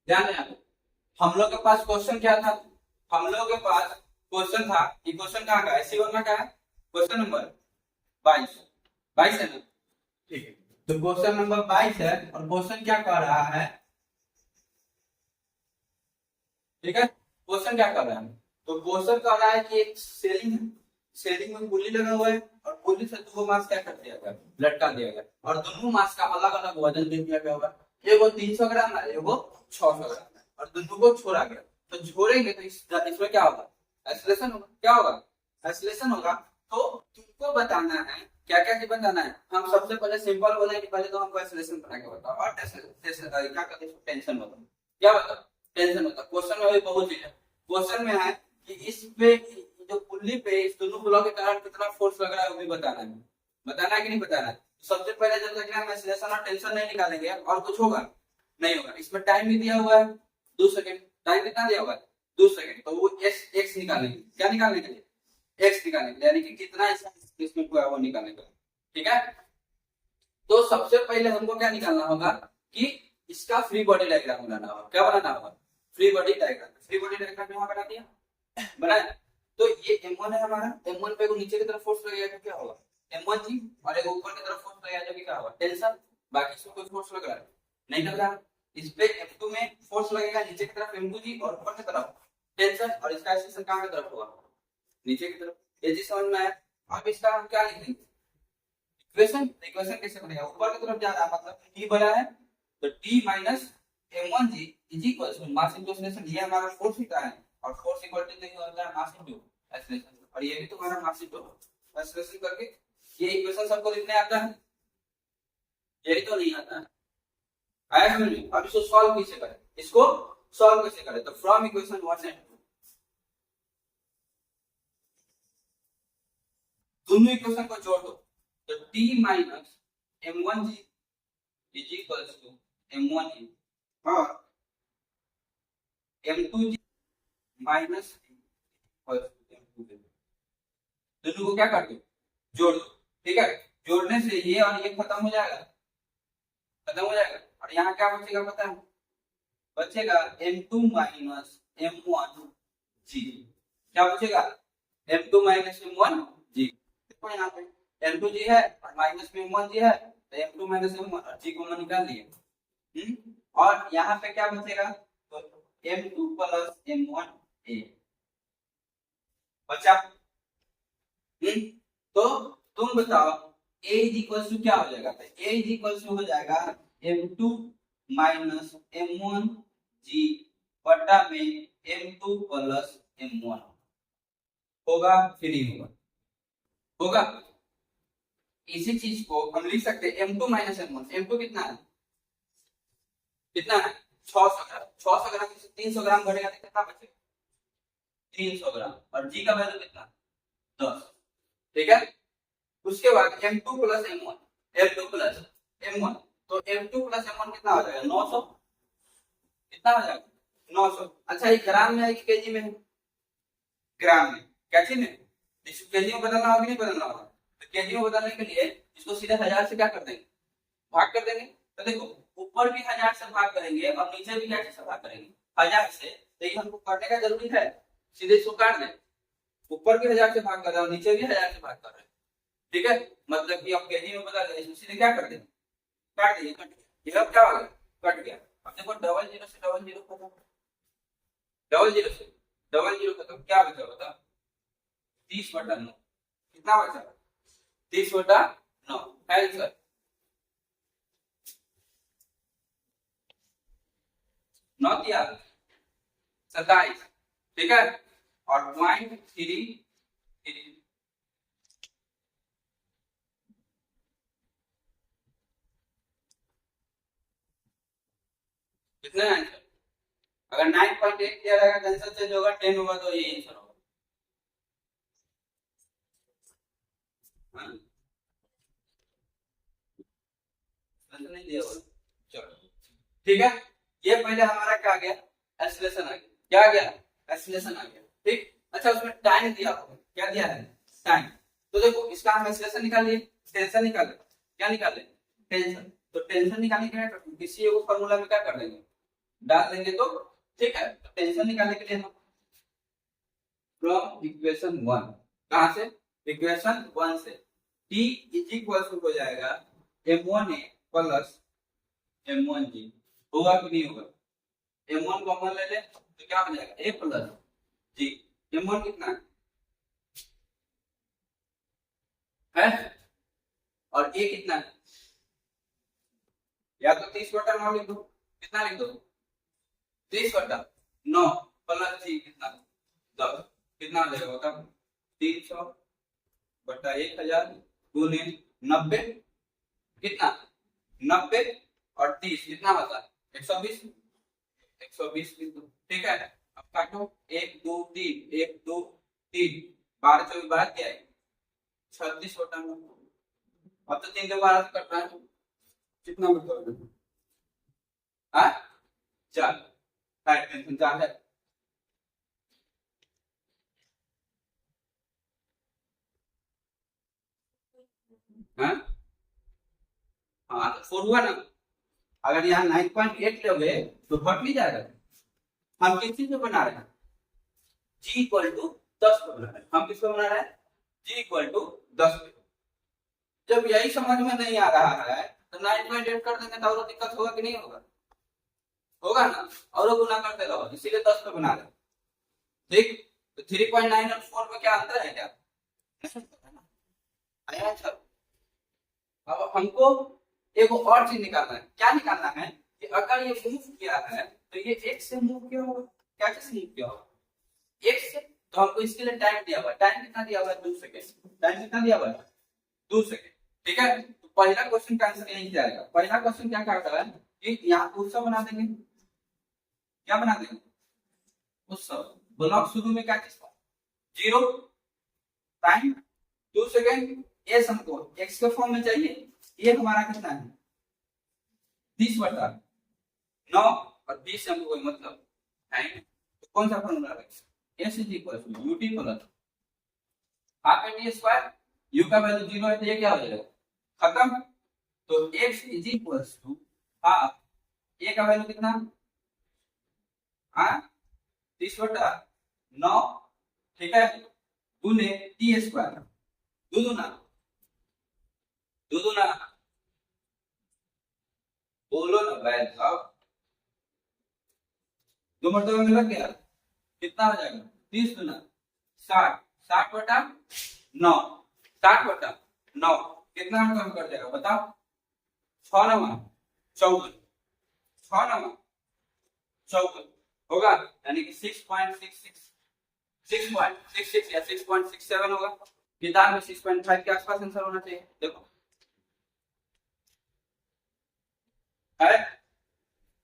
ध्यान में आया। हम लोग के पास क्वेश्चन क्या था, हम लोग के पास क्वेश्चन था, ये क्वेश्चन कहाँ का है, C1 में का है, क्वेश्चन नंबर 22, 22 है ना, ठीक है। तो क्वेश्चन नंबर 22 है और क्वेश्चन क्या कर रहा है, ठीक है, क्वेश्चन क्या कर रहा है, तो क्वेश्चन कर रहा है कि एक सेलिंग है, सेलिंग में पुली लगा हुआ है और पुली से दो मास क्या कर दिया गया, लटका दिया गया और दोनों मास का अलग अलग वजन दे दिया गया होगा, एगो 300 ग्राम है, एगो 600 ग्राम है और दोनों को छोड़ा गया। तो छोड़ेंगे तो इसमें क्या होगा, एक्सीलरेशन होगा, क्या होगा, एक्सीलरेशन होगा। तो तुमको बताना है क्या क्या चीज बताना है। हम सबसे पहले सिंपल बोले कि पहले तो हमको एक्सीलरेशन बना के बताओ और क्या कहते हैं टेंशन बताओ, क्या बताओ, टेंशन होता है। क्वेश्चन में भी बहुत चीज है, क्वेश्चन में है कि इस पे जो पुल्ली पे इस दोनों ब्लॉक के कारण कितना फोर्स लग रहा है वो भी बताना है, बताना है कि नहीं बताना है। तो सबसे पहले जब तक हम एक्सीलरेशन और टेंशन नहीं निकालेंगे और कुछ होगा नहीं होगा। इसमें टाइम भी दिया हुआ है 2 सेकंड, टाइम कितना दिया हुआ है 2 सेकंड, तो वो एक्स निकालेंगे, क्या निकालने के लिए, एक्स निकालने के लिए, यानी कि कितना इसमें हुआ वो निकालने के लिए, ठीक है। तो सबसे पहले हमको क्या निकालना होगा कि इसका फ्री बॉडी डायग्राम बनाना होगा, क्या बनाना होगा, free body diagram. Free body diagram यहाँ बना दिया, बनाया। तो ये M1 है हमारा, M1 पे नीचे की तरफ फोर्स लगेगा तो क्या होगा M1 जी, और एक ऊपर की तरफ फोर्स लगेगा तो क्या होगा टेंशन। बाकी सब कोई फोर्स लग रहा है नहीं लग रहा। इस पे F2 में फोर्स लगेगा नीचे की तरफ M2 जी और ऊपर की तरफ टेंशन, और इसका एक्सेशन कहां की तरफ होगा, नीचे की तरफ। ये जी समझ में आया। अब इसका हम क्या लिखेंगे इक्वेशन, इक्वेशन कैसे बनेगा, ऊपर की तरफ जा रहा है मतलब T बड़ा है तो T minus M1 g is equal to mass into acceleration, ये हमारा फोर्स होता है और फोर्स इक्वल टू नहीं होता है मास इनटू एक्सीलरेशन, और ये भी तुम्हारा मास इनटू एक्सीलरेशन करके ये इक्वेशन सबको लिखने आता है, यही तो नहीं आता है, आया समझ में। अब इसको सॉल्व कैसे करें, इसको सॉल्व कैसे करें, तो फ्रॉम इक्वेशन 1 एंड 2 दोनों इक्वेशन को जोड़ दो, तो T minus M1 g is equal to M1 g और M2 जी माइनस दोनों को क्या कर दो जोड़ दो, ठीक है। जोड़ने से ये और ये खत्म हो जाएगा, खत्म हो जाएगा, और यहाँ क्या बचेगा पता है, बचेगा M2 माइनस M1 जी, क्या बचेगा M2 माइनस M1 जी। देखो यहाँ पे M2 जी है और माइनस में M1 जी है, तो M2 माइनस M1 और जी को मैं निकाल लिए, और यहाँ पे क्या बचेगा, तो M2 प्लस M1 ए बचा। तो तुम बताओ A इज इक्वल टू क्या हो जाएगा, A इज इक्वल टू हो जाएगा M2 माइनस M1 जी बटा में M2 प्लस M1 होगा, फ्री होगा, होगा। इसी चीज को हम लिख सकते हैं M2 माइनस M1, M2 कितना है, कितना है 600 ग्राम, 600 ग्राम से 300 ग्राम घटेगा तो कितना बचेगा 300 ग्राम, और जी का वैल्यू कितना 10, ठीक है। उसके बाद M2 plus M1, M2 plus M1, तो M2 प्लस M1 कितना हो जाएगा 900, कितना हो जाएगा 900। अच्छा ये ग्राम में है कि केजी में है, ग्राम में, क्या चीज में, इसको केजी में बदलना होगा कि नहीं बदलना होगा, तो केजी में बदलने के लिए इसको सीधे 1000 से क्या कर देंगे भाग कर देंगे। तो देखो ऊपर भी 1000 से भाग करेंगे और नीचे भी 1000 से भाग करेंगे, 1000 से, तो ये हमको करने का जरूरी है, सीधे इसको काट दें, ऊपर भी 1000 से भाग कर रहे हैं और नीचे भी 1000 से भाग कर रहे हैं, ठीक है। मतलब कि अब केजी में बदल दें, सीधे क्या कर दें काट देंगे, कट गया, ये अब क्या हो गया कट गया। अब देखो डबल जीरो से डबल जीरो खत्म, डबल जीरो से डबल जीरो खत्म, क्या बचा बता 30/9, कितना बचा 30/9 आंसर। 9 दिया 27, ठीक है, और 0.33 कितने आंसर, अगर 9.8 दिया रहेगा तो आंसर चेंज होगा, 10 होगा तो ये आंसर होगा, हाँ आंसर नहीं दिया होगा, चलो ठीक है। ये पहले हमारा क्या आ गया एक्सीलरेशन आ गया, क्या आ गया एक्सीलरेशन आ गया, ठीक। अच्छा उसमें टाइम दिया होगा, क्या दिया है टाइम, तो देखो इसका हम एक्सीलरेशन निकाल लिए, टेंशन निकाल क्या निकाले टेंशन, तो टेंशन निकालने के लिए किसी एक फार्मूला में क्या कर देंगे डाल देंगे तो ठीक है। टेंशन निकालने के लिए हम फ्रॉम इक्वेशन 1, कहां से, इक्वेशन 1 से t इज इक्वल टू हो जाएगा m1a प्लस m1g, होगा कि नहीं होगा, m1 कॉमन ले ले तो क्या हो जाएगा a प्लस g, m1 कितना है और a कितना है, या तो 30/9 लिख दो, कितना लिख दो 30/9 प्लस g कितना 10, कितना आ जाएगा बता, 300/1000 गुने 90, कितना 90 और 30 कितना होता है 120, 120 लिख दो, ठीक है। अब काटो 1 2 3 1 2 3 12 24 बार क्या है 36/9, अब तो 3 के 12 से कट रहा है, कितना मतलब हाँ 4, टेंशन 4 है। हाँ हाँ तो 4 हुआ ना, अगर यहाँ 9.8 लोगे तो घट नहीं जाएगा, हम किस चीज को बना रहे हैं g इक्वल टू 10 को बना रहे हैं, हम किसको बना रहे हैं g इक्वल टू 10 पे। जब यही समझ में नहीं आ रहा है तो 9.8 कर देंगे तो और दिक्कत होगा कि नहीं होगा, होगा ना, और गुना करते रहो, इसीलिए 10 पे बना रहे ठीक। तो 3.9 और 4 में क्या अंतर है क्या, आया अच्छा। अब हमको एक और चीज निकालना है, क्या निकालना है कि अगर ये मूव किया है तो ये x से मूव किया होगा, क्या से मूव किया होगा x से, तो हमको इसके लिए टाइम दिया हुआ है, टाइम कितना दिया हुआ है 2 सेकंड, टाइम कितना दिया हुआ है 2 सेकंड, ठीक है। तो पहला क्वेश्चन का आंसर यही जाएगा, पहला क्वेश्चन क्या करता है कि यहाँ उत्सव बना देंगे, क्या बना देंगे उत्सव, ब्लॉक शुरू में क्या चीज 0 टाइम 2 सेकंड, एस हमको x के फॉर्म में चाहिए, ये हमारा कितना है 30/9 और 20 से हमको कोई मतलब है, तो कौन सा फॉर्मूला है s is equal to ut plus half an square, u का वैल्यू 0 है तो ये क्या हो जाएगा खत्म, तो x is equal to half a का वैल्यू कितना हाँ 30/9 ठीक है गुने t स्क्वायर, दूना बोलो ना भाई साहब, 2 मरतबा में लग गया कितना हो जाएगा 30 गुना 60, 60/9, 60/9 कितना कम कर जाएगा बताओ 6 9 54, 6 9 54 होगा, यानी कि 6.66 6.66 या 6.67 होगा, किताब में 6.5 के आसपास आंसर होना चाहिए, देखो है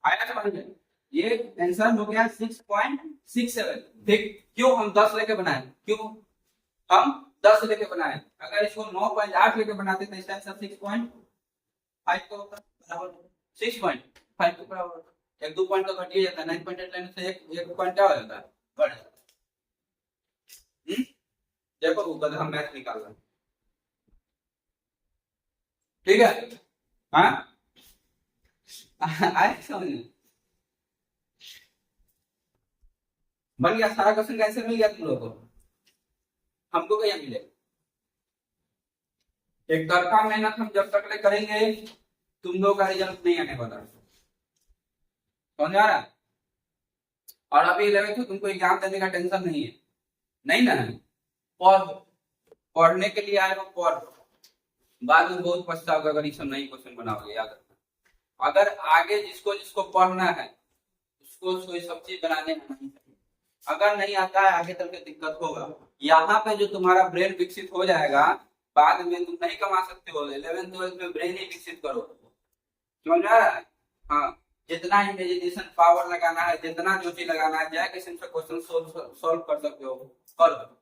आया समझ में, ये आंसर हो गया 6.67, ठीक। क्यों हम 10 लेके बनाए, क्यों हम 10 लेके बनाए, अगर इसको 9.8 लेके बनाते तो इसका आंसर 6.5 को होता बराबर 6.5 के बराबर होता, एक 2 पॉइंट तो घट ही जाता है, 9.8 लेने से एक पॉइंट क्या हो जाता है बढ़ जाता है। देखो ऊपर हम मैथ निकाल रहे हैं, ठीक है हाँ आए समझ में, बन गया सारा क्वेश्चन का आंसर मिल गया तुम लोगों को, हमको क्या मिलेगा, एक तरफा मेहनत हम जब तक ले करेंगे तुम लोगों का रिजल्ट नहीं आने वाला, समझ आ रहा है। और अभी 11th में तुमको एग्जाम देने का टेंशन नहीं है, नहीं ना है, पढ़ने के लिए आए हो पढ़, बाद में बहुत पछताओगे अगर ये सब नहीं क्वेश्चन बनाओगे, याद रखना। अगर आगे जिसको जिसको पढ़ना है उसको कोई सब चीज बनाने में नहीं, अगर नहीं आता है आगे चल के दिक्कत होगा, यहाँ पे जो तुम्हारा ब्रेन विकसित हो जाएगा बाद में तुम नहीं कमा सकते हो, 11th 12th में ब्रेन ही विकसित करो, समझ रहा है हाँ, जितना इमेजिनेशन पावर लगाना है, जितना जो चीज लगाना है, जाए किसी से क्वेश्चन सोल्व कर सकते हो कर,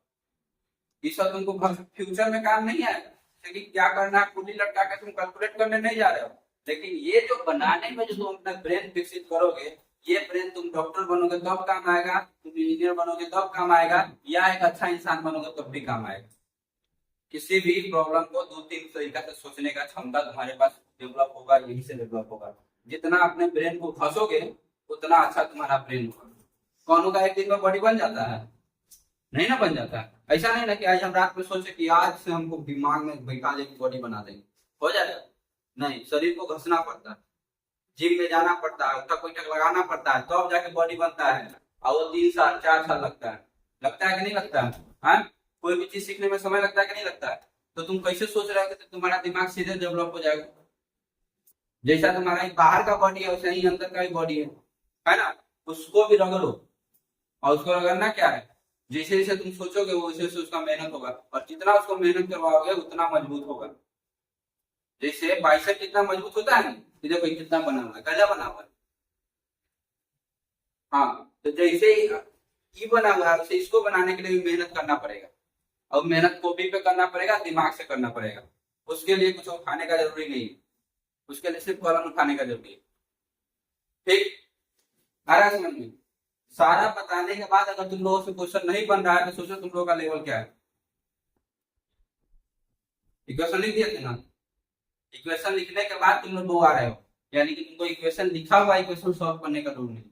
ये सब तुमको फ्यूचर में काम नहीं आएगा, लेकिन क्या करना है कुंडली लटका के तुम कैलकुलेट करने नहीं जा रहे हो, लेकिन ये जो बनाने में जो तुम अपना ब्रेन विकसित करोगे, ये ब्रेन तुम डॉक्टर बनोगे तब काम आएगा, तुम इंजीनियर बनोगे तब काम आएगा, या एक अच्छा इंसान बनोगे तब भी काम आएगा। किसी भी प्रॉब्लम को 2-3 तरीका से सोचने का क्षमता तुम्हारे पास डेवलप होगा, यही से डेवलप होगा। जितना अपने ब्रेन को घसोगे उतना अच्छा तुम्हारा ब्रेन होगा। कौनों का एक दिन में बॉडी बन जाता है? नहीं ना बन जाता है। ऐसा नहीं ना कि आज हम रात में सोचे कि आज से हमको दिमाग में बैठा लेके बॉडी बना देंगे, हो जाएगा? नहीं, शरीर को घसना पड़ता है, जिम में जाना पड़ता है, उसका कोई टक लगाना पड़ता है, तब तो जाके बॉडी बनता है। और वो 3 साल 4 साल लगता है कि नहीं लगता है? हाँ? कोई भी चीज सीखने में समय लगता है कि नहीं लगता है? तो तुम कैसे सोच रहे हो कि तुम्हारा दिमाग सीधे डेवलप हो जाएगा? जैसा तुम्हारा एक बाहर का बॉडी है वैसे ही अंदर का भी बॉडी है ना? उसको भी रगड़ो। और उसको रगड़ना क्या है, जैसे जैसे तुम सोचोगे वो वैसे वैसे उसका मेहनत होगा, और जितना उसको मेहनत करवाओगे उतना मजबूत होगा। जैसे बाइसेप कितना मजबूत होता है ना, ये देखो कितना बना हुआ है, कैसा बना हुआ है। हाँ, तो जैसे ये बना हुआ है वैसे इसको बनाने के लिए भी मेहनत करना पड़ेगा। और मेहनत कॉपी पे करना पड़ेगा, दिमाग से करना पड़ेगा। उसके लिए कुछ खाने का जरूरी नहीं है, उसके लिए सिर्फ कलम उठाने का जरूरी है। ठीक, आ रहा है समझ में? सारा बताने के बाद अगर तुम लोगों से क्वेश्चन नहीं बन रहा है तो सोचो तुम लोगों का लेवल क्या है। इक्वेशन लिख दिए थे ना? इक्वेशन लिखने के बाद तुम लोग 2 आ रहे हो, यानी कि तुमको इक्वेशन लिखा हुआ इक्वेशन सॉल्व करने का रूल नहीं।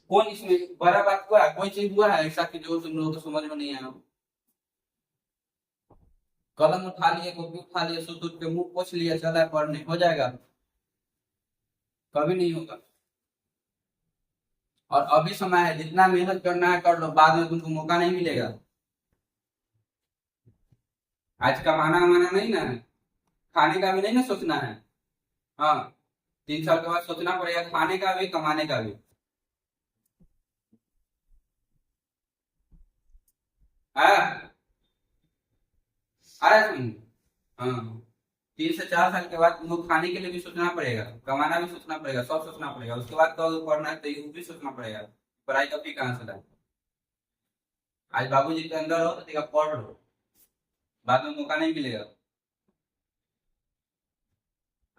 कौन इसमें बड़ा बात हुआ है? कोई चीज हुआ है ऐसा कि जो तुम लोगों को समझ में नहीं आया? कलम उठा लिए, कॉपी उठा लिए, सुध उठ के मुंह पोछ लिया, चला पढ़ने, हो जाएगा? कभी नहीं होगा। और अभी समय है, जितना मेहनत करना है कर लो, बाद में तुमको मौका नहीं मिलेगा। आज कमाना वमाना नहीं ना है, खाने का भी नहीं ना सोचना है। हाँ, 3 साल के बाद सोचना पड़ेगा खाने का भी कमाने का भी। हाँ, आ रहा है समझ में? हाँ, 3 से 4 साल के बाद तुमको खाने के लिए भी सोचना पड़ेगा, कमाना भी सोचना पड़ेगा, सब सोचना पड़ेगा। उसके बाद तो पढ़ना है तो ये भी सोचना पड़ेगा, पढ़ाई का भी कहाँ से लाए। आज बाबूजी के अंदर हो तो देखा पढ़ लो, बाद में मौका नहीं मिलेगा।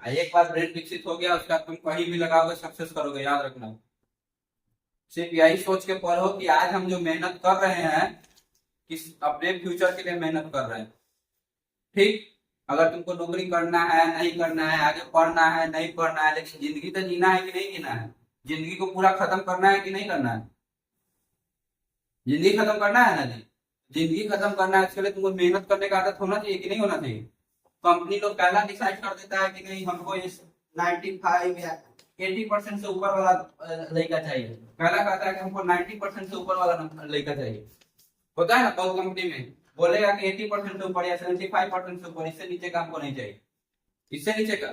एक बार ब्रेन विकसित हो गया, उसका तुम कहीं भी लगाओगे सक्सेस करोगे, याद रखना। सिर्फ यही सोच के पढ़ो कि आज हम जो मेहनत कर रहे हैं किस अपने फ्यूचर के लिए मेहनत कर रहे हैं। ठीक, अगर तुमको नौकरी करना है नहीं करना है, आगे पढ़ना है नहीं पढ़ना है, लेकिन जिंदगी तो जीना है कि नहीं जीना है? जिंदगी को पूरा खत्म करना है कि नहीं करना है? जिंदगी खत्म करना है ना जी? जिंदगी खत्म करना है, इसके लिए तुमको मेहनत करने का आदत होना चाहिए कि नहीं होना चाहिए? कंपनी लोग पहला डिसाइड कर देता है कि नहीं हमको इस 95 या 80% से ऊपर वाला लड़का चाहिए। पहला कहता है कि हमको 90% से ऊपर वाला लड़का चाहिए। होता है ना बहुत कंपनी में, बोलेगा कि 80% से ऊपर या 75% से ऊपर, इससे नीचे का हमको नहीं चाहिए। इससे नीचे का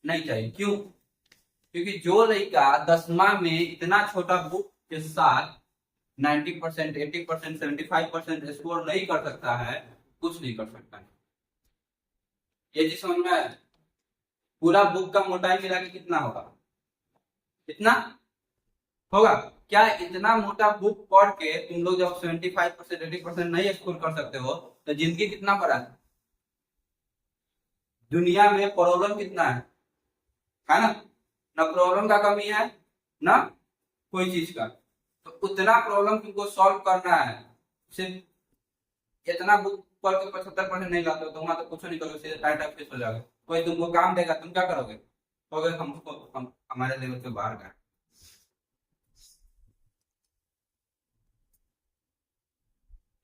नहीं चाहिए। क्यों? क्योंकि जो लड़का 10वां में इतना छोटा बुक के साथ 90%, 80%, 75% स्कोर नहीं कर सकता है, कुछ नहीं कर सकता है। ये चीज समझ में आया? पूरा बुक का मोटाई मिला के कितना होगा? कितना होगा? क्या इतना मोटा बुक पढ़ के तुम लोग जब 75%, 80% नहीं स्कोर कर सकते हो तो जिंदगी कितना बड़ा है? दुनिया में प्रॉब्लम कितना है ना? ना प्रॉब्लम का कमी है ना कोई चीज का। तो उतना प्रॉब्लम तुमको सॉल्व करना है। सिर्फ इतना बुक पढ़ के 75% नहीं लाते हो तो वहां तो कुछ नहीं करोगे, सीधे टाइट ऑफ हो जाओगे। कोई तुमको काम देगा, तुम क्या करोगे? कहोगे हम हमारे लेवल के बाहर का।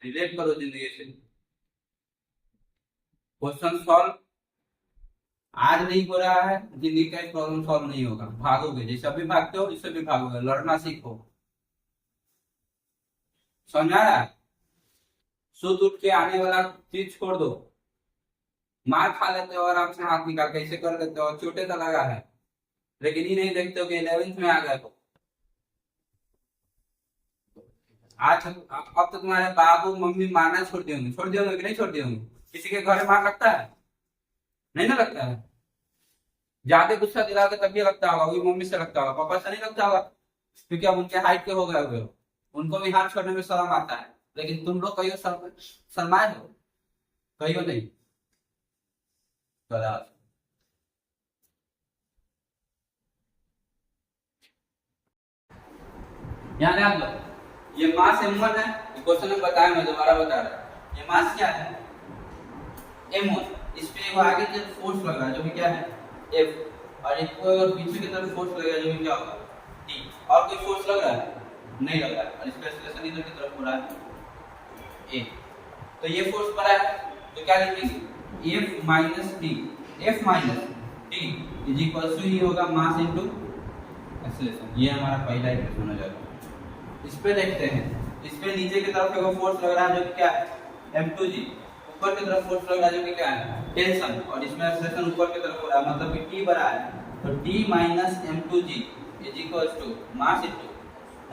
रिलेट करो जिंदगी से। क्वेश्चन सॉल्व आज नहीं हो रहा है, जिंदगी का प्रॉब्लम सॉल्व नहीं होगा। भागोगे, जैसे अभी भागते हो इससे भी भागोगे। लड़ना सीखो। समझ आ रहा है? सुध उठ के आने वाला चीज छोड़ दो। मार खा लेते हो आराम से, हाथ निकाल के ऐसे कर लेते हो, चोटे तो लगा है, लेकिन ये नहीं देखते हो कि 11th में आ गए हो। आज अब तो तुम्हारे बाबू मम्मी मारना छोड़ दिए होंगे, छोड़ दिए होंगे कि नहीं छोड़ दिए होंगे? किसी के घर मार लगता है? नहीं ना लगता है। ज्यादा गुस्सा दिलाओगे तभी लगता होगा, वही मम्मी से लगता होगा, पापा से नहीं लगता होगा, क्योंकि अब उनके हाइट के हो गए हुए हो। उनको भी हाथ छोड़ने में शर्म आता है, लेकिन तुम लोग कहियो शर्माए हो? कहियो नहीं। गलत। ध्यान आप लो, ये मास m1 है, क्वेश्चन में बताया, मैं दोबारा बता रहा हूँ। ये मास क्या है? m1। इस पे वो आगे जो फोर्स लग रहा है जो कि क्या है? F। और एक को अगर पीछे की तरफ फोर्स लगेगा जो कि क्या होगा डी। और कोई फोर्स लग रहा है नहीं लग रहा है, और इसका एक्सेलरेशन इधर की तरफ हो रहा है ए। तो ये फोर्स पड़ा है तो क्या लिखेंगे F minus D. F minus D is equal to ही होगा मास इनटू एक्सेलरेशन। ये हमारा पहला इक्वेशन हो जाएगा। इस पे देखते हैं, इस पे नीचे की तरफ एक फोर्स लग रहा है जो कि क्या है m2g। ऊपर की तरफ फोर्स लग रहा है जो कि क्या है टेंशन, और इसमें एक्सेलरेशन ऊपर की तरफ हो रहा है, मतलब कि t बड़ा है। तो t minus m2g is equal to mass into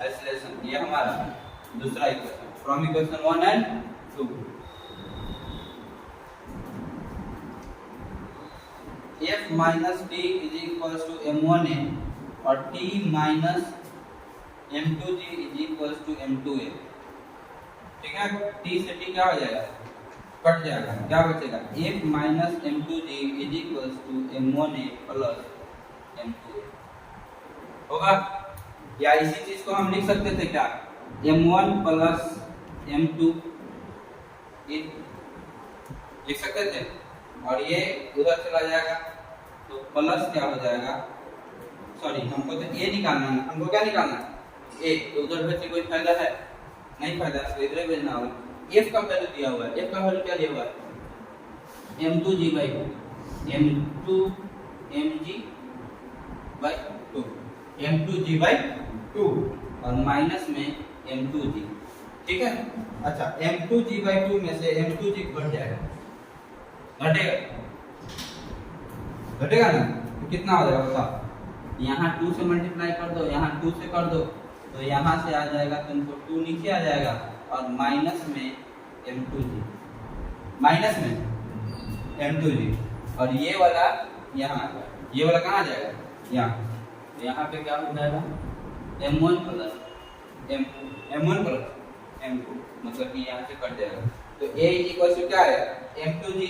acceleration. ये हमारा दूसरा equation from equation 1 and 2। f minus t is equal to m1a और t minus m2g is equal to m2a। ठीक है, t से t क्या हो जाएगा कट जाएगा, क्या बचेगा f minus m2g is equal to m1a plus m2a होगा। या इसी चीज को हम लिख सकते थे क्या m1 प्लस m2 लिख सकते थे, और ये उधर चला जाएगा तो प्लस क्या हो जाएगा, सॉरी हमको तो ए निकालना है, हमको क्या निकालना है ए। तो उधर भेजने कोई फायदा है नहीं, फायदा है इधर भेजना होगा। f का वैल्यू दिया हुआ है, f का वैल्यू क्या दिया हुआ है m2g by 2 m2 mg by 2 m2g by 2 और माइनस में m2g। ठीक है, अच्छा m2g by 2 में से m2g घट जाएगा, घटेगा घटेगा ना, तो कितना हो जाएगा बताओ। यहाँ 2 से मल्टीप्लाई कर दो, यहाँ 2 से कर दो, तो यहाँ से आ जाएगा तुमको 2 नीचे आ जाएगा और माइनस में m2g, माइनस में m2g, और ये वाला यहाँ, ये वाला कहाँ जाएगा यहाँ, तो यहाँ पे क्या हो जाएगा m1 plus m1 plus m2, मतलब कि यहाँ से कट जाएगा। तो a इक्वल टू क्या है m2g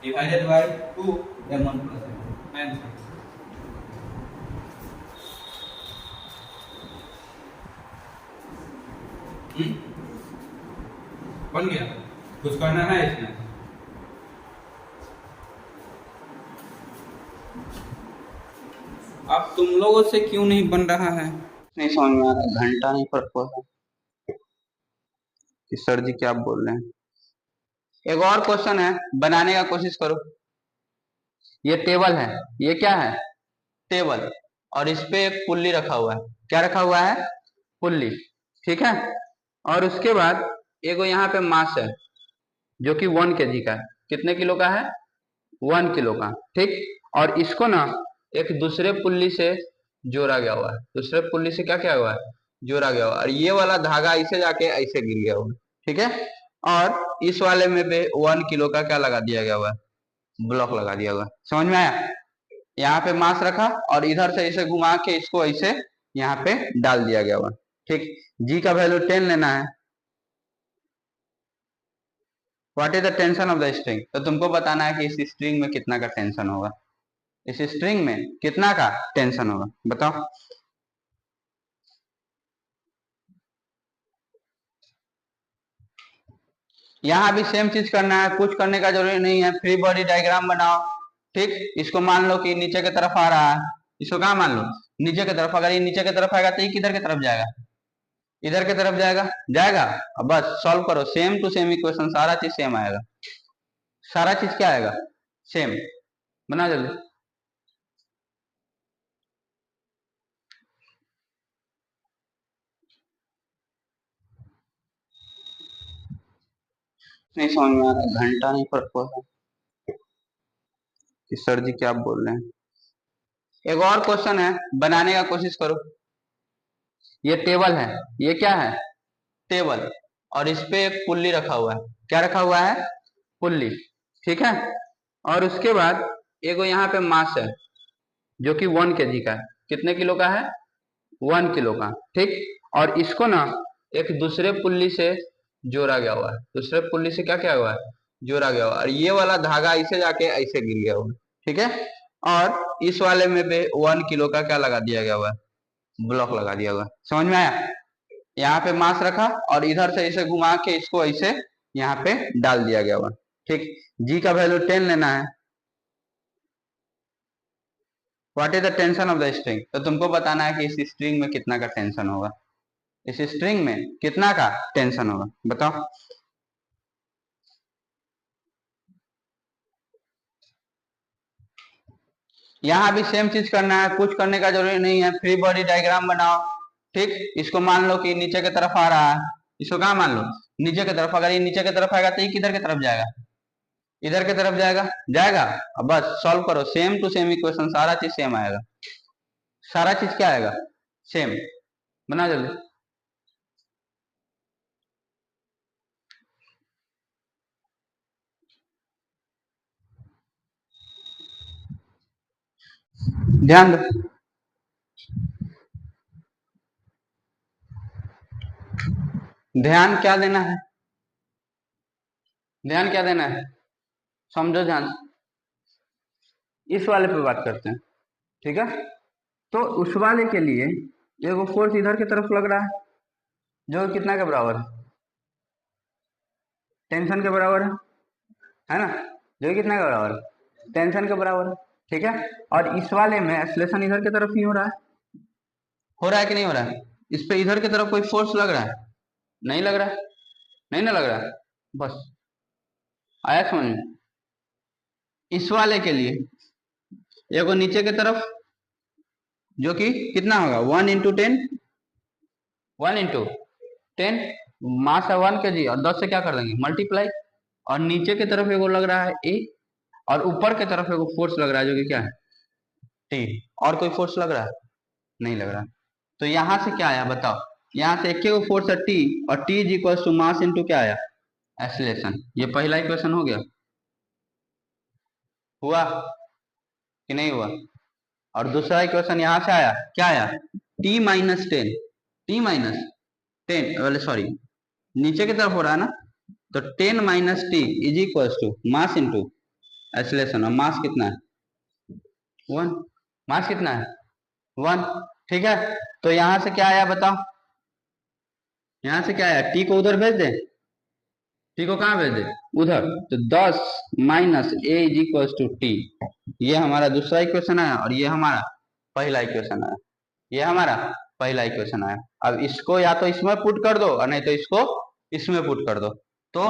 divided by 2 m1 plus m2। बन गया, कुछ करना है इसमें। अब तुम लोगों से क्यों नहीं बन रहा है नहीं समझ में आ रहा, घंटा नहीं फर्क पड़ रहा कि सर जी क्या बोल रहे हैं। एक और क्वेश्चन है, बनाने का कोशिश करो। ये टेबल है, ये क्या है टेबल, और इस पे एक पुल्ली रखा हुआ है, क्या रखा हुआ है पुल्ली। ठीक है, और उसके बाद एक यहाँ पे मास है जो कि 1 kg का है। कितने किलो का है 1 किलो का। ठीक, और इसको ना एक दूसरे पुल्ली से जोड़ा गया हुआ है, दूसरे पुल्ली से क्या किया हुआ है जोड़ा गया हुआ है, और ये वाला धागा ऐसे जाके ऐसे गिर गया हुआ है। ठीक है, और इस वाले में भी 1 किलो का क्या लगा दिया गया हुआ है ब्लॉक लगा दिया हुआ है। समझ में आया, यहाँ पे मास रखा और इधर से ऐसे घुमा के इसको ऐसे यहाँ पे डाल दिया गया हुआ। ठीक, जी का वैल्यू 10 लेना है। What is the tension of the string, तो तुमको बताना है कि इस स्ट्रिंग में कितना का टेंशन होगा, इस स्ट्रिंग में कितना का टेंशन होगा बताओ। यहाँ भी सेम चीज करना है, कुछ करने का जरूरी नहीं है, फ्री बॉडी डायग्राम बनाओ। ठीक, इसको मान लो कि नीचे की तरफ आ रहा है, इसको कहाँ मान लो नीचे की तरफ। अगर ये नीचे की तरफ आएगा तो ये किधर की तरफ जाएगा इधर की तरफ जाएगा जाएगा। अब बस सॉल्व करो, सेम टू सेम इक्वेशन, सारा चीज सेम आएगा, सारा चीज क्या आएगा सेम। बना जल्दी। नहीं समझ में आ रहा, घंटा नहीं फर्क पड़ रहा कि सर जी क्या बोल रहे हैं। एक और क्वेश्चन है, बनाने का कोशिश करो। ये टेबल है, ये क्या है टेबल, और इस पे एक पुल्ली रखा हुआ है, क्या रखा हुआ है पुल्ली। ठीक है, और उसके बाद एक यहाँ पे मास है जो कि 1 kg का है। कितने किलो का है 1 किलो का। ठीक, और इसको ना एक दूसरे पुल्ली से जोड़ा गया हुआ है, दूसरे पुल्ली से क्या किया हुआ है जोड़ा गया हुआ है, और ये वाला धागा ऐसे जाके ऐसे गिर गया हुआ है। ठीक है, और इस वाले में भी 1 किलो का क्या लगा दिया गया हुआ है ब्लॉक लगा दिया हुआ है। समझ में आया, यहाँ पे मास रखा और इधर से ऐसे घुमा के इसको ऐसे यहाँ पे डाल दिया गया हुआ। ठीक, जी का वैल्यू 10 लेना है। What is the tension of the string, तो तुमको बताना है कि इस स्ट्रिंग में कितना का टेंशन होगा, इस स्ट्रिंग में कितना का टेंशन होगा, बताओ। यहाँ भी सेम चीज करना है, कुछ करने का जरूरी नहीं है, फ्री बॉडी डायग्राम बनाओ। ठीक, इसको मान लो कि नीचे की तरफ आ रहा है, इसको कहाँ मान लो, नीचे की तरफ। अगर ये नीचे की तरफ आएगा तो ये किधर की तरफ जाएगा, इधर की तरफ जाएगा, जाएगा। अब बस सॉल्व करो, सेम टू सेम इक्वेशन, सारा चीज सेम आएगा, सारा चीज क्या आएगा, सेम। बना जल्दी। ध्यान दो, ध्यान क्या देना है, ध्यान क्या देना है, समझो ध्यान से। इस वाले पे बात करते हैं, ठीक है। तो उस वाले के लिए एगो फोर्स इधर की तरफ लग रहा है, जो कितना के बराबर है, टेंशन के बराबर है ना, जो कितना के बराबर है, टेंशन के बराबर है, ठीक है। और इस वाले में एक्सेलरेशन इधर की तरफ ही हो रहा है कि नहीं हो रहा है, इस पे इधर की तरफ कोई फोर्स लग रहा है, नहीं लग रहा है, नहीं ना लग रहा है, बस आया समझ में। इस वाले के लिए एगो नीचे की तरफ जो कि कितना होगा, 1 × 10, 1 × 10, मास है 1 kg, और 10 से क्या कर देंगे, मल्टीप्लाई। और नीचे की तरफ एगो लग रहा है ए, और ऊपर की तरफ एगो फोर्स लग रहा है जो कि क्या है, टी। और कोई फोर्स लग रहा है, नहीं लग रहा। तो यहां से क्या आया बताओ, यहां से एक फोर्स है टी, और T is equal to mass into क्या आया, एक्सीलरेशन। ये पहला इक्वेशन हो गया, हुआ कि नहीं हुआ। और दूसरा इक्वेशन यहां से आया, क्या आया, t-10, t-10 सॉरी, नीचे की तरफ हो रहा है ना, तो 10 - t is equal to mass into acceleration. और मास कितना है, 1, मास कितना है, 1, ठीक है। तो यहां से क्या आया बताओ, यहां से क्या आया, टी को उधर भेज दे, टी को कहाँ भेज दे, उधर। तो 10 - a is equal to T, ये हमारा दूसरा इक्वेशन आया, और ये हमारा पहला इक्वेशन आया, ये हमारा पहला इक्वेशन आया। अब इसको या तो इसमें पुट कर दो, और नहीं तो इसको इसमें पुट कर दो। तो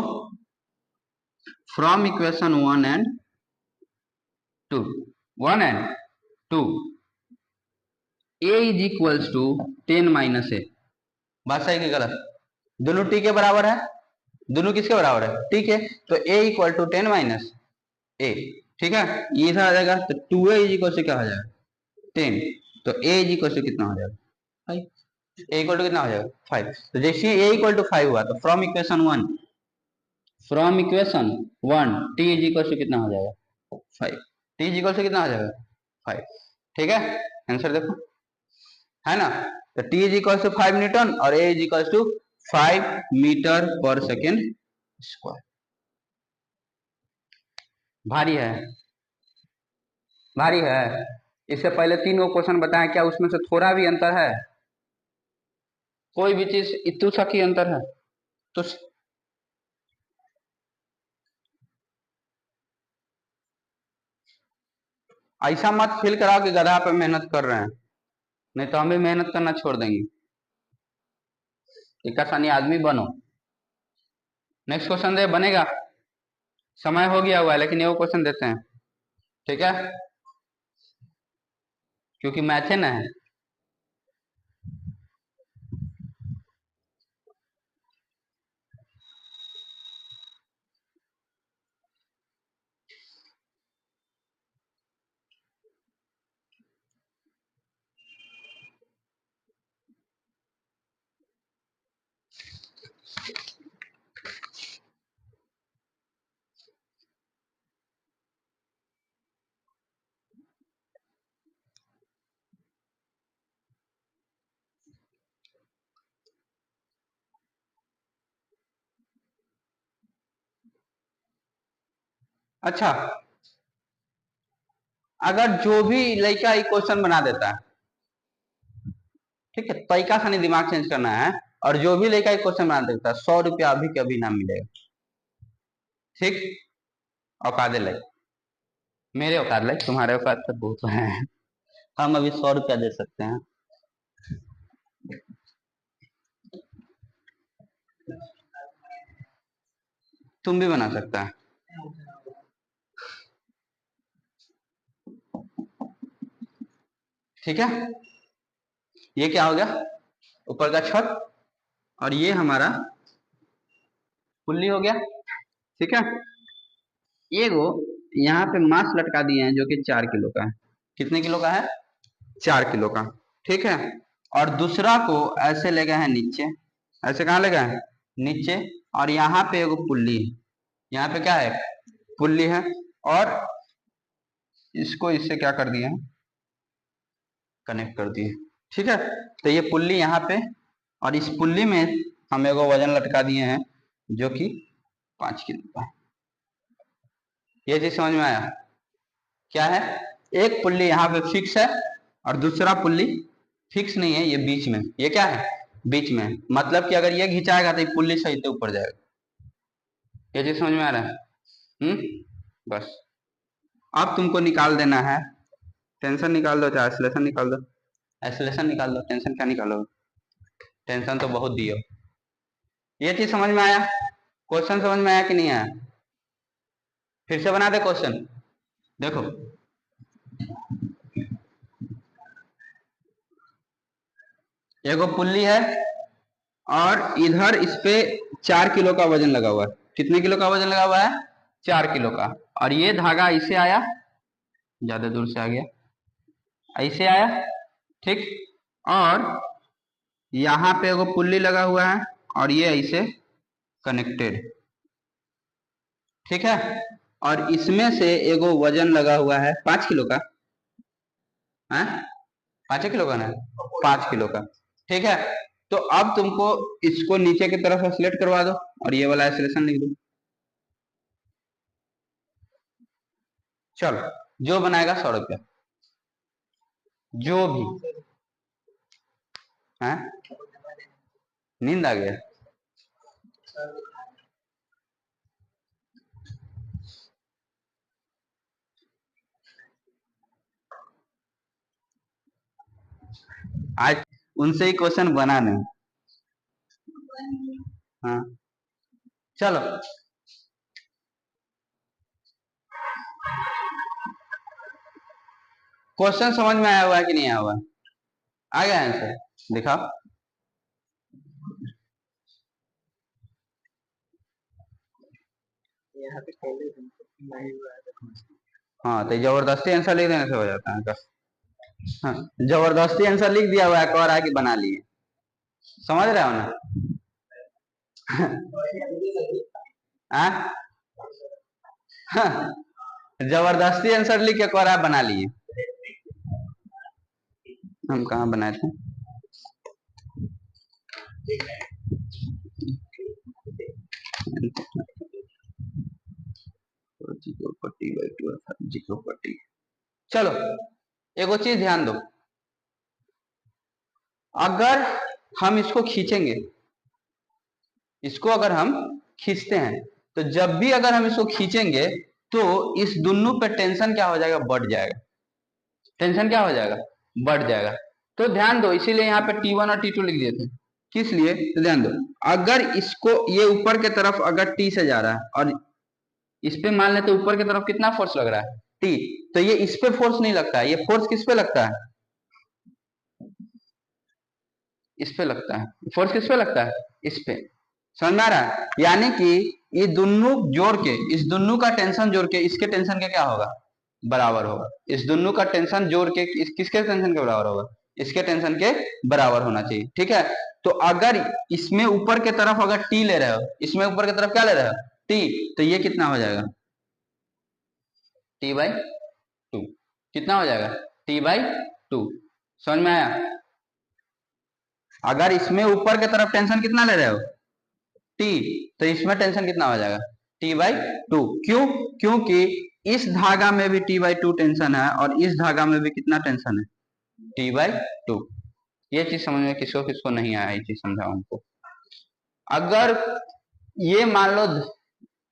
from equation 1 and 2, 1 and 2, a is equal to 10 - a, बात सही की गलत, दोनों टी के बराबर है, दोनों किसके बराबर है, टी के। तो a इक्वल टू 10 - a, ठीक है। ये इधर आ जाएगा, तो 2a इज इक्वल टू क्या हो जाएगा, 10। तो a इज इक्वल टू कितना हो जाएगा, 5। a इक्वल टू कितना हो जाएगा, 5। तो जैसे a इक्वल टू 5 हुआ, तो from equation 1, t is equal to कितना हो जाएगा, 5। t इज इक्वल टू कितना हो जाएगा, 5, ठीक है। आंसर देखो, है ना। तो t is equal to 5 newton, और a is equal to 5 meter per second square. भारी है, भारी है। इससे पहले 3 गो क्वेश्चन बताया, क्या उसमें से थोड़ा भी अंतर है, कोई भी चीज इतू सा की अंतर है, तो ऐसा मत फील कराओ कि गधा पे मेहनत कर रहे हैं, नहीं तो हम भी मेहनत करना छोड़ देंगे। एक आसानी आदमी बनो। नेक्स्ट क्वेश्चन दे, बनेगा, समय हो गया हुआ है, लेकिन ये वो क्वेश्चन देते हैं, ठीक है, क्योंकि मैथ है ना है। अच्छा, अगर जो भी लड़का ये क्वेश्चन बना देता है, ठीक है, तरीका खानी दिमाग चेंज करना है, और जो भी लड़का ये क्वेश्चन बना देता है, 100 रुपया अभी के अभी ना मिलेगा, ठीक। औकात लाइक, मेरे औकात लाइक, तुम्हारे औकात तो बहुत है। हम अभी 100 रुपया दे सकते हैं। तुम भी बना सकता है। ठीक है, ये क्या हो गया, ऊपर का छत, और ये हमारा पुल्ली हो गया। ठीक है, ये वो यहाँ पे मास लटका दिए हैं जो कि 4 किलो का है। कितने किलो का है? 4 किलो का। ठीक है, और दूसरा को ऐसे ले गए हैं नीचे, ऐसे कहाँ ले गए हैं? नीचे, और यहाँ पे एगो पुल्ली है, यहाँ पे क्या है? पुल्ली है, और इसको इससे क्या कर दिए हैं? कनेक्ट कर दिए। ठीक है, तो ये पुल्ली यहाँ पे, और इस पुल्ली में हम एगो वजन लटका दिए हैं जो कि 5 किलो का है। ये चीज समझ में आया? क्या है? एक पुल्ली यहाँ पे फिक्स है और दूसरा पुल्ली फिक्स नहीं है, ये बीच में। ये क्या है? बीच में। मतलब कि अगर ये घिंचाएगा तो ये पुल्ली सही से ऊपर जाएगा। ये चीज समझ में आ रहा है? बस अब तुमको निकाल देना है, टेंशन निकाल दो, चाहे आइसोलेशन निकाल दो। आइसोलेशन निकाल दो, टेंशन क्या निकालो? टेंशन तो बहुत दियो। ये चीज समझ में आया? क्वेश्चन समझ में आया कि नहीं आया? फिर से बना दे क्वेश्चन। देखो, एगो पुल्ली है और इधर इस पे 4 किलो का वजन लगा हुआ है। कितने किलो का वजन लगा हुआ है? 4 किलो का। और ये धागा ऐसे आया, ज्यादा दूर से आ गया, ऐसे आया। ठीक, और यहाँ पे एगो पुल्ली लगा हुआ है और ये ऐसे कनेक्टेड। ठीक है, और इसमें से एगो वजन लगा हुआ है 5 किलो का है, 5 किलो का ना, 5 किलो का। ठीक है, तो अब तुमको इसको नीचे की तरफ एक्सलेट करवा दो और ये वाला एक्सलेशन लिख दो। चलो, जो बनाएगा 100 रुपया, जो भी है। नींद आ गया? आज उनसे ही क्वेश्चन बना नहीं। हाँ, चलो क्वेश्चन समझ में आया हुआ है कि नहीं आया हुआ? आ गया आंसर? दिखाओ। हाँ, तो जबरदस्ती आंसर लिख देने से हो जाता है। हाँ, जबरदस्ती आंसर लिख दिया हुआ है, कह रहा है कि बना लिए। समझ रहे हो ना? हाँ? हाँ, जबरदस्ती आंसर लिख के कह रहा है बना लिए। हम कहाँ बनाए थे? चलो, एगो चीज ध्यान दो, अगर हम इसको खींचेंगे, इसको अगर हम खींचते हैं, तो जब भी अगर हम इसको खींचेंगे तो इस दोनों पे टेंशन क्या हो जाएगा? बढ़ जाएगा। टेंशन क्या हो जाएगा? बढ़ जाएगा। तो ध्यान दो, इसीलिए यहाँ पे T1 और T2 लिख दिए थे। किस लिए? तो ध्यान दो, अगर इसको, ये ऊपर के तरफ अगर T से जा रहा है और इस पे मान लेते ऊपर की तरफ कितना फोर्स लग रहा है? T, तो ये इस पे फोर्स नहीं लगता है, ये फोर्स किस पे लगता है? इस पे लगता है। फोर्स किस पे लगता है? इस पे। समझ में आ रहा है? यानी कि ये दोनों जोड़ के, इस दोनों का टेंशन जोड़ के इसके टेंशन के क्या होगा? बराबर होगा। इस दोनों का टेंशन जोड़ के किसके टेंशन के बराबर होगा? इसके टेंशन के बराबर होना चाहिए। ठीक है, तो अगर इसमें ऊपर के तरफ अगर टी ले रहे हो, इसमें ऊपर की तरफ क्या ले रहे हो? टी, तो ये कितना हो जाएगा? T/2। कितना हो जाएगा? T/2। समझ में आया? अगर इसमें ऊपर की तरफ टेंशन कितना ले रहे हो? T, तो इसमें टेंशन कितना हो जाएगा? T/2। क्यों? क्योंकि इस धागा में भी T/2 टेंशन है और इस धागा में भी कितना टेंशन है? T/2। ये चीज समझ में किसको किसको नहीं आया, ये चीज समझाओ हमको। अगर ये मान लो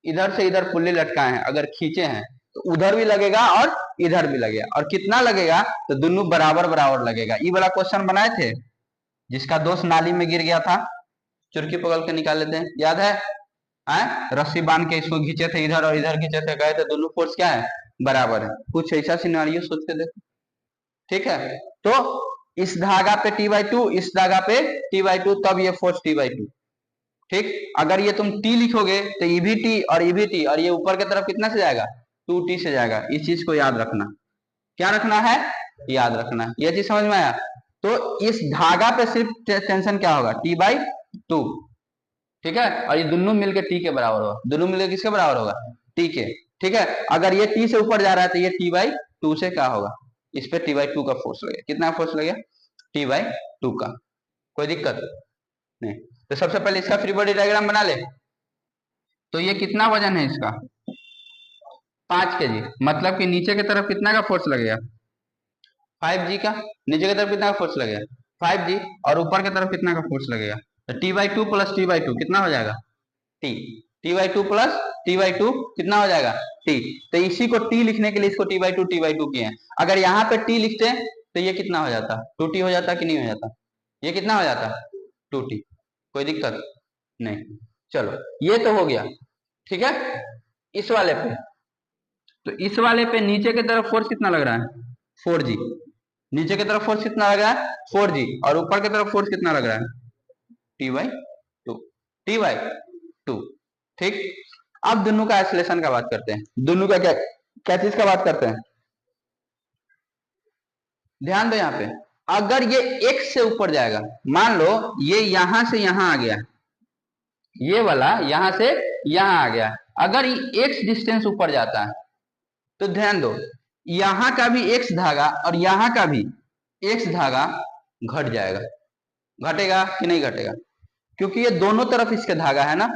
इधर से इधर पुल्ली लटकाए हैं, अगर खींचे हैं तो उधर भी लगेगा और इधर भी लगेगा, और कितना लगेगा, तो दोनों बराबर बराबर लगेगा। ये वाला क्वेश्चन बनाए थे जिसका दोस्त नाली में गिर गया था, चुरकी पकड़ के निकाल लेते हैं, याद है? रस्सी बांध के इसको खींचे थे इधर और इधर खींचे थे, गए थे, दोनों फोर्स क्या है, बराबर है। कुछ ऐसा सिनेरियो सोच के देखो, ठीक है। तो इस धागा पे t/2, इस धागा पे t/2, तब ये फोर्स t/2, ठीक। अगर ये तुम t लिखोगे तो ये भी t और ये भी t, और ये ऊपर की तरफ कितना से जाएगा, 2t से जाएगा। इस चीज को याद रखना, क्या रखना है, याद रखना है। ये चीज समझ में आया? तो इस धागा पे सिर्फ टेंशन क्या होगा, t/2, ठीक है। और ये दोनों मिलकर t के बराबर होगा, दोनों मिलकर किसके बराबर होगा, t के, ठीक है। अगर ये t से ऊपर जा रहा है तो ये t/2 से क्या होगा, इस पे t/2 का फोर्स लगेगा। कितना फोर्स लगेगा, t/2 का। कोई दिक्कत नहीं। तो सबसे पहले इसका फ्री बॉडी डायग्राम बना ले। तो ये कितना वजन है इसका, 5 kg, मतलब कि नीचे की तरफ कितना का फोर्स लगेगा, 5g का। नीचे की तरफ कितना का फोर्स लगेगा, 5g, और ऊपर की तरफ कितना का फोर्स लगेगा, तो t/2 प्लस t/2 कितना हो जाएगा, t। t/2 प्लस t/2 कितना हो जाएगा, t। तो इसी को t लिखने के लिए इसको t/2 किए हैं। अगर यहाँ पे t लिखते तो ये कितना हो जाता, 2t हो जाता कि नहीं हो जाता, ये कितना हो जाता, 2t। कोई दिक्कत नहीं। चलो ये तो हो गया, ठीक है। इस वाले पे, तो इस वाले पे नीचे की तरफ फोर्स कितना लग रहा है, 4g। नीचे की तरफ फोर्स कितना लग रहा है, 4g, और ऊपर की तरफ फोर्स कितना लग रहा है, t/2, ठीक। अब दोनों का एक्सेलरेशन का बात करते हैं। दोनों का क्या क्या चीज का बात करते हैं, ध्यान दो यहाँ पे। अगर ये x से ऊपर जाएगा, मान लो ये यहां से यहां आ गया, ये वाला यहां से यहां आ गया, अगर ये x डिस्टेंस ऊपर जाता है तो ध्यान दो, यहां का भी x धागा और यहां का भी x धागा घट जाएगा। घटेगा कि नहीं घटेगा, क्योंकि ये दोनों तरफ इसके धागा है ना।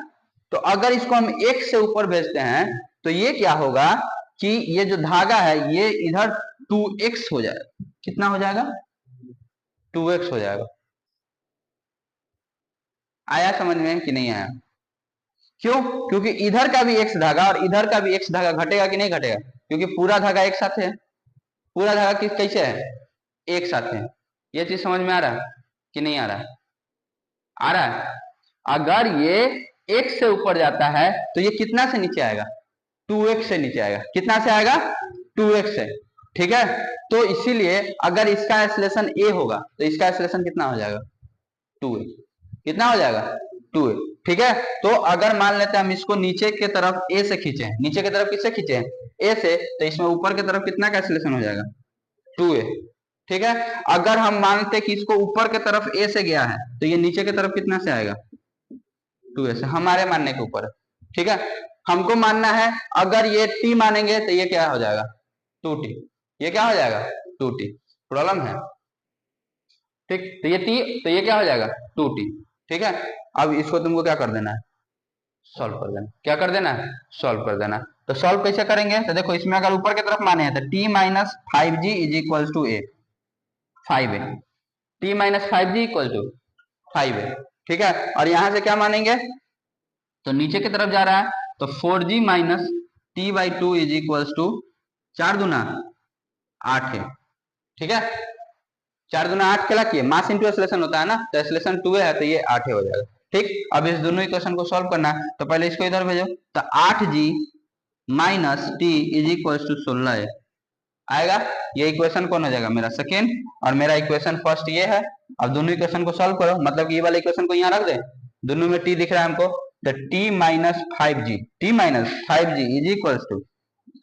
तो अगर इसको हम x से ऊपर भेजते हैं तो ये क्या होगा कि ये जो धागा है ये इधर 2x हो जाएगा। कितना हो जाएगा, 2x हो जाएगा। आया समझ में कि नहीं आया? क्यों? क्योंकि इधर का भी x धागा और इधर का भी x धागा घटेगा कि नहीं घटेगा, क्योंकि पूरा धागा एक साथ है। पूरा धागा किस कैसे है, एक साथ है। ये चीज समझ में आ रहा है कि नहीं आ रहा है, आ रहा है। अगर ये x से ऊपर जाता है तो ये कितना से नीचे आएगा, 2x से नीचे आएगा। कितना से आएगा, 2x से, ठीक है। तो इसीलिए अगर इसका एक्सेलरेशन a होगा तो इसका एक्सेलरेशन कितना हो जाएगा, 2a। कितना हो जाएगा, 2a, ठीक है। तो अगर मान लेते हैं हम इसको नीचे की तरफ a से खींचे, नीचे की तरफ किससे खींचे, a से, तो इसमें ऊपर की तरफ कितना का एक्सेलरेशन हो जाएगा, 2a, ठीक है। अगर हम मानते कि इसको ऊपर की तरफ a से गया है तो ये नीचे की तरफ कितना से आएगा, 2a से, हमारे मानने के ऊपर, ठीक है। हमको मानना है अगर ये t मानेंगे तो ये क्या हो जाएगा, 2t। ये क्या हो जाएगा, 2t। प्रॉब्लम है, ठीक। तो ये t, तो ये क्या हो जाएगा, 2t, ठीक है। अब इसको तुमको क्या कर देना है, सॉल्व कर देना। क्या कर देना है, सॉल्व कर देना। तो सॉल्व कैसे करेंगे, तो देखो इसमें अगर ऊपर की तरफ माने हैं तो t minus 5g is equal to a, 5a, t minus 5g equal to 5a, ठीक है। और यहां से क्या मानेंगे, तो नीचे की तरफ जा रहा है तो 4g minus t/2 is equal to 4 दूना 8 है, ठीक है। 4 दूना 8 क्या किए, मास इंटू एक्सेलरेशन होता है ना, तो एक्सेलरेशन 2 है तो ये 8 हो जाएगा, ठीक। अब इस दोनों इक्वेशन को सॉल्व करना है, तो पहले इसको इधर भेजो, तो 8g minus t is equal to 16 है आएगा। ये इक्वेशन कौन हो जाएगा, मेरा सेकेंड, और मेरा इक्वेशन फर्स्ट ये है। अब दोनों इक्वेशन को सॉल्व करो, मतलब कि ये वाला इक्वेशन को यहाँ रख दे, दोनों में t दिख रहा है हमको, तो t minus 5g, t minus 5g is equal to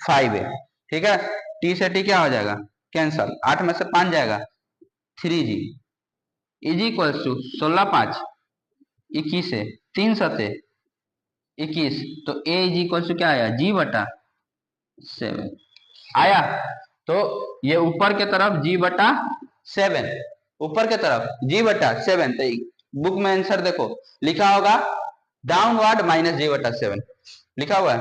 5a, ठीक है। t से t क्या हो जाएगा, कैंसल, 8 में से 5 जाएगा, 3g इज इक्वल टू 16 5 21 है, 3 7 21, तो a इज इक्वल टू क्या आया, g/7 आया। तो ये ऊपर के तरफ g/7, ऊपर के तरफ g/7, तो बुक में आंसर देखो लिखा होगा डाउनवर्ड माइनस g/7, लिखा हुआ है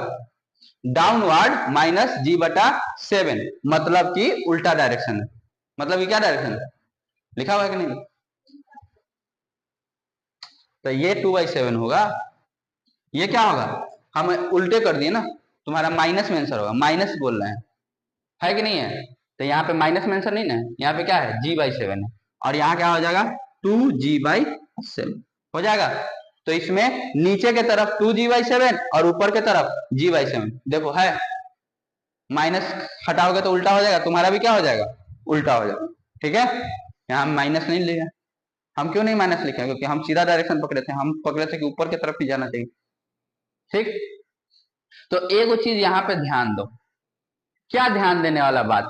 डाउनवर्ड माइनस g/7, मतलब कि उल्टा डायरेक्शन है। मतलब कि क्या डायरेक्शन है, लिखा हुआ है कि नहीं, तो ये 2/7 होगा। ये क्या होगा, हम उल्टे कर दिए ना, तुम्हारा माइनस में आंसर होगा, माइनस बोल रहे है कि नहीं है? तो यहाँ पे माइनस में आंसर नहीं ना, यहाँ पे क्या है g/7 है, और यहाँ क्या हो जाएगा 2g/7 हो जाएगा। तो इसमें नीचे के तरफ 2g/7 और ऊपर के तरफ g/7, देखो है माइनस हटाओगे तो उल्टा हो जाएगा, तुम्हारा भी क्या हो जाएगा उल्टा हो जाएगा। ठीक है, यहाँ हम माइनस नहीं लिखे। हम क्यों नहीं माइनस लिखे? क्योंकि हम सीधा डायरेक्शन पकड़े थे, हम पकड़े थे कि ऊपर की तरफ ही जाना चाहिए। ठीक, तो एक चीज यहाँ पे ध्यान दो, क्या ध्यान देने वाला बात,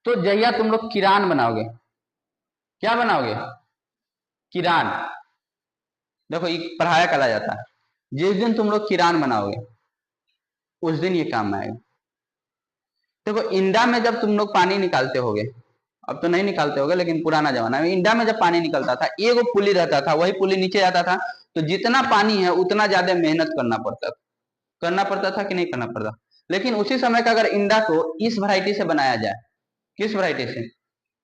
तो जहिया तुम लोग किरान बनाओगे, क्या बनाओगे किरान, देखो ये पढ़ाया करा जाता है, जिस दिन तुम लोग किरान बनाओगे उस दिन ये काम में आएगा। देखो इंडा में जब तुम लोग पानी निकालते होगे, अब तो नहीं निकालते होगे, लेकिन पुराना जमाना में इंडा में जब पानी निकलता था एक पुली रहता था, वही पुली नीचे जाता था, तो जितना पानी है उतना ज्यादा मेहनत करना पड़ता था कि नहीं करना पड़ता। लेकिन उसी समय का अगर इंडा को इस वैरायटी से बनाया जाए, किस वैरायटी से,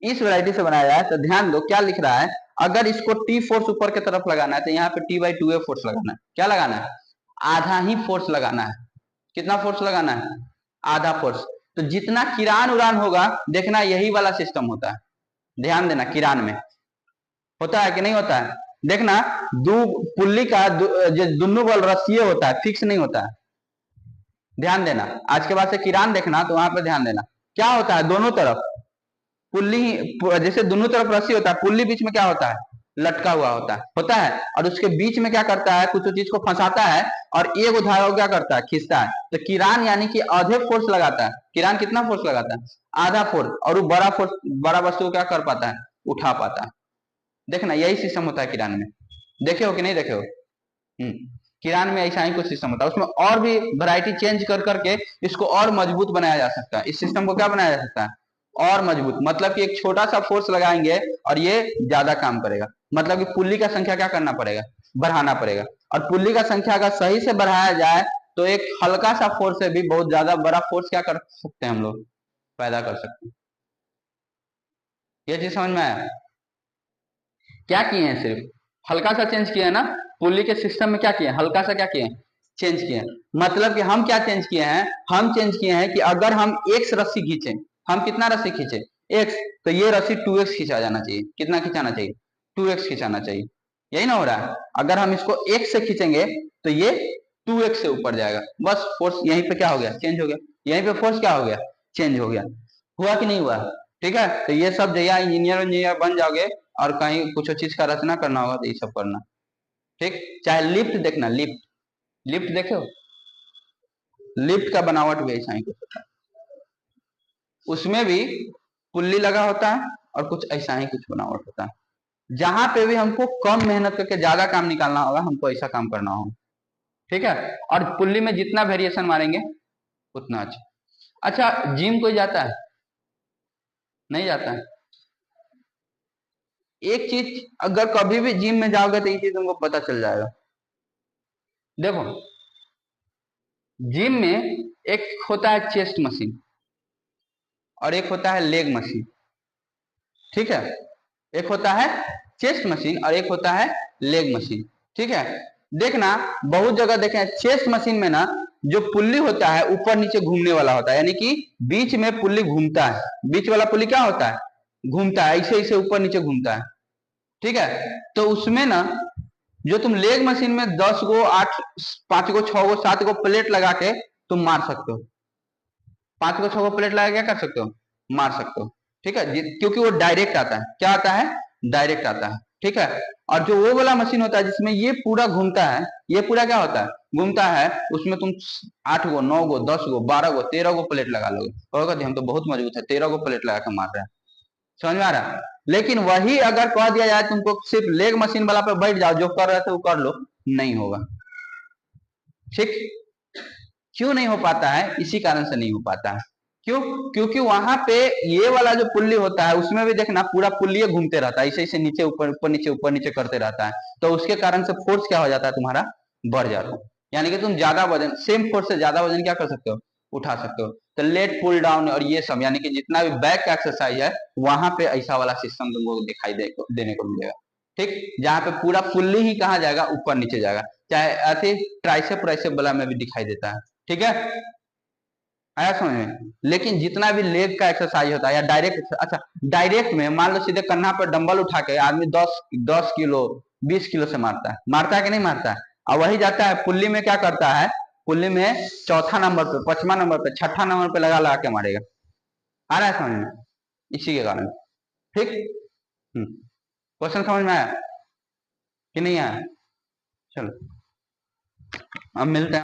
इस वैरायटी से बनाया जाए, तो ध्यान दो क्या लिख रहा है, अगर इसको टी फोर्स ऊपर की तरफ लगाना है तो यहाँ पे T/2A फोर्स लगाना है। क्या लगाना है? आधा ही फोर्स लगाना है। कितना फोर्स लगाना है? आधा फोर्स। तो जितना किरान उड़ान होगा, देखना यही वाला सिस्टम होता है, ध्यान देना, किरान में होता है कि नहीं होता है। देखना दो पुल्ली का जो दोनों बल रस्सीय होता है, फिक्स नहीं होता है, ध्यान देना। आज के बाद से किरान देखना तो वहां पे ध्यान देना, क्या होता है दोनों तरफ पुल्ली, जैसे दोनों तरफ रस्सी होता है, पुल्ली बीच में क्या होता है लटका हुआ होता है, और उसके बीच में क्या करता है, कुछ चीज को फंसाता है और एक धागा क्या करता है खींचता है। तो किरान यानी कि आधे फोर्स लगाता है। किरान कितना फोर्स लगाता है? आधा फोर्स, और वो बड़ा फोर्स, बड़ा वस्तु को क्या कर पाता है, उठा पाता है। देखना यही सिस्टम होता है किरान में, देखे हो कि नहीं देखे हो? किरान में ऐसा ही कुछ सिस्टम होता है, उसमें और भी वैरायटी चेंज कर करके इसको और मजबूत बनाया जा सकता है। इस सिस्टम को क्या बनाया जा सकता है और मजबूत, मतलब कि एक छोटा सा फोर्स लगाएंगे और ये ज्यादा काम करेगा, मतलब कि पुल्ली का संख्या क्या करना पड़ेगा, बढ़ाना पड़ेगा। और पुल्ली का संख्या अगर सही से बढ़ाया जाए तो एक हल्का सा फोर्स से भी बहुत ज्यादा बड़ा फोर्स क्या कर सकते हैं हम लोग, पैदा कर सकते हैं। ये चीज समझ में आया? क्या किए हैं, सिर्फ हल्का सा चेंज किया है ना, पुल्ली के सिस्टम में क्या किए, हल्का सा क्या किए, चेंज किए हैं। मतलब कि हम क्या चेंज किए हैं, हम चेंज किए हैं कि अगर हम x रस्सी खींचे, हम कितना रस्सी खींचे x, तो ये रस्सी 2x खींचा जाना चाहिए। कितना खींचाना चाहिए? 2x खींचाना चाहिए। यही ना हो रहा है, अगर हम इसको x से खींचेंगे तो ये 2x से ऊपर जाएगा, बस फोर्स यहीं पे क्या हो गया, चेंज हो गया। यहीं पे फोर्स क्या हो गया, चेंज हो गया। हुआ कि नहीं हुआ? ठीक है, तो ये सब जया इंजीनियर बन जाओगे और कहीं कुछ चीज का रचना करना होगा तो ये सब करना। ठीक, चाहे लिफ्ट देखना, लिफ्ट, लिफ्ट देखे हो, लिफ्ट का बनावट भी ऐसा ही कुछ होता है, उसमें भी पुल्ली लगा होता है और कुछ ऐसा ही कुछ बनावट होता है। जहां पे भी हमको कम मेहनत करके ज्यादा काम निकालना होगा, हमको ऐसा काम करना होगा। ठीक है, और पुल्ली में जितना वेरिएशन मारेंगे उतना अच्छा। अच्छा, जिम कोई जाता है? नहीं जाता है। एक चीज, अगर कभी भी जिम में जाओगे तो ये चीज तुमको पता चल जाएगा। देखो जिम में एक होता है चेस्ट मशीन और एक होता है लेग मशीन। ठीक है, एक होता है चेस्ट मशीन और एक होता है लेग मशीन। ठीक है, देखना बहुत जगह देखें चेस्ट मशीन में ना जो पुल्ली होता है ऊपर नीचे घूमने वाला होता है, यानी कि बीच में पुल्ली घूमता है, बीच वाला पुल्ली क्या होता है, घूमता है, ऐसे ऐसे ऊपर नीचे घूमता है। ठीक है, तो उसमें ना जो तुम लेग मशीन में 10 गो 8 5 गो 6 गो 7 गो प्लेट लगा के तुम मार सकते हो, 5 गो 6 गो प्लेट लगा क्या कर सकते हो, मार सकते हो। ठीक है, क्योंकि वो डायरेक्ट आता है, क्या आता है, डायरेक्ट आता है। ठीक है, और जो वो वाला मशीन होता है जिसमें ये पूरा घूमता है, ये पूरा क्या होता है घूमता है, उसमें तुम 8 गो 9 गो 10 गो 12 गो 13 गो प्लेट लगा लोगे और कहते हम तो बहुत मजबूत है, 13 गो प्लेट लगा के मार रहे हैं। समझ में आ रहा है? लेकिन वही अगर कह दिया जाए तुमको सिर्फ लेग मशीन वाला पे बैठ जाओ, जो कर रहे थे वो कर लो, नहीं होगा। ठीक, क्यों नहीं हो पाता है? इसी कारण से नहीं हो पाता है। क्यों? क्योंकि वहां पे ये वाला जो पुल्ली होता है उसमें भी देखना पूरा पुल्ली घूमते रहता है, ऐसे ऐसे नीचे ऊपर ऊपर नीचे करते रहता है, तो उसके कारण से फोर्स क्या हो जाता है, तुम्हारा बढ़ जाता है। यानी कि तुम ज्यादा वजन, सेम फोर्स से ज्यादा वजन क्या कर सकते हो, उठा सकते हो। तो लेट पुल डाउन और ये सब यानी कि जितना भी बैक का एक्सरसाइज है वहां पे ऐसा वाला सिस्टम तुमको दिखाई देने को मिलेगा। ठीक, जहाँ पे पूरा पुल्ली ही कहा जाएगा, ऊपर नीचे जाएगा, चाहे ऐसे ट्राइसेप वाला में भी दिखाई देता है। ठीक है, आया समझ में। लेकिन जितना भी लेग का एक्सरसाइज होता है या डायरेक्ट, अच्छा डायरेक्ट में मान लो सीधे कन्हा पर डंबल उठा के आदमी 10 किलो 20 किलो से मारता है कि नहीं मारता है। और वही जाता है पुल्ली में, क्या करता है, पुल्ली में चौथा नंबर पे, पांचवा नंबर पे, छठा नंबर पे लगा लगा के मारेगा। आ रहा है समझ में, इसी के कारण। ठीक, क्वेश्चन समझ में आया कि नहीं आया? चलो अब मिलते हैं।